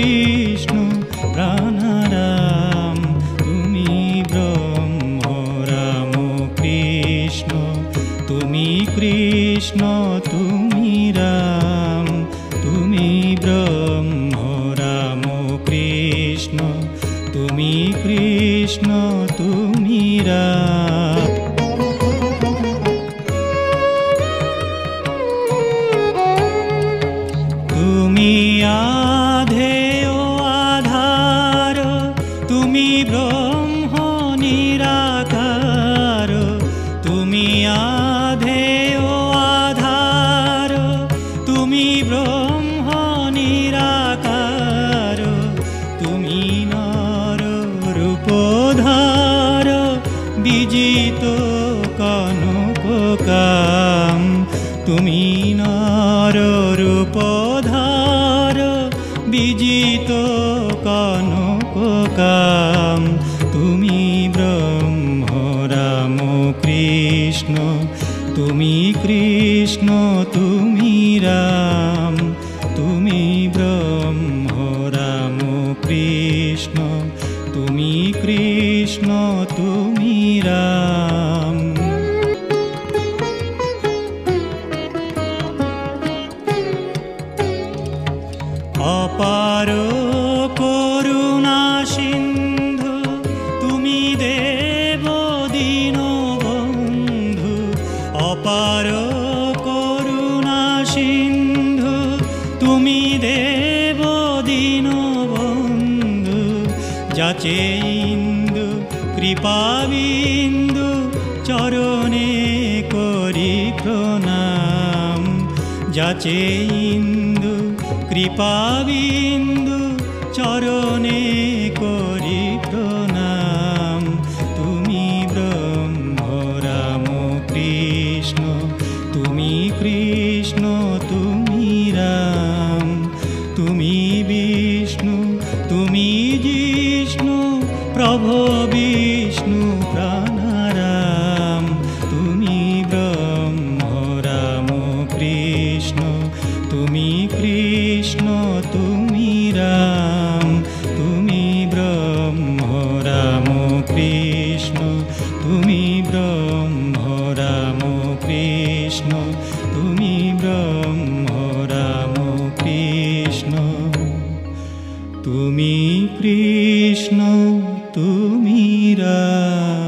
বিষ্ণু প্রাণারাম, তুমি ব্রহ্ম রাম কৃষ্ণ, তুমি কৃষ্ণ তুমি রাম, তুমি ব্রহ্ম রাম কৃষ্ণ, তুমি কৃষ্ণ তুমি রাম। তুমি আধেয় আধার, তুমি ব্রহ্ম নিরাকার, তুমি আধেয় আধার, তুমি ব্রহ্ম নিরাকার, তুমি নর রূপধার, বিজিত কনক কাম, তুমি নর রূপধার, বিজিত কনক কাম, তুমি ব্রহ্ম রাম কৃষ্ণ, তুমি কৃষ্ণ তুমি রাম, তুমি ব্রহ্ম রাম কৃষ্ণ, তুমি কৃষ্ণ তুমি রাম। অপার করুণা সিন্ধু, তুমি দেব দীনবন্ধু, অপার করুণা সিন্ধু, তুমি দেব দীনবন্ধু, যাচে ইন্দু কৃপাবিন্দু, চরণে করি প্রণাম, যাচে ইন্দু কৃপাবিন্দু, চরণে করি প্রণাম, তুমি ব্রহ্ম রাম কৃষ্ণ, তুমি কৃষ্ণ তুমি রাম, তুমি বিষ্ণু তুমি জিষ্ণু, প্রভো বিষ্ণু প্রাণারাম, তুমি ব্রহ্ম রাম কৃষ্ণ, তুমি কৃষ্ণ তুমি রাম, তুমি ব্রহ্ম রাম কৃষ্ণ, তুমি ব্রহ্ম রাম কৃষ্ণ, তুমি ব্রহ্ম রাম কৃষ্ণ, তুমি কৃষ্ণ তুমি রাম।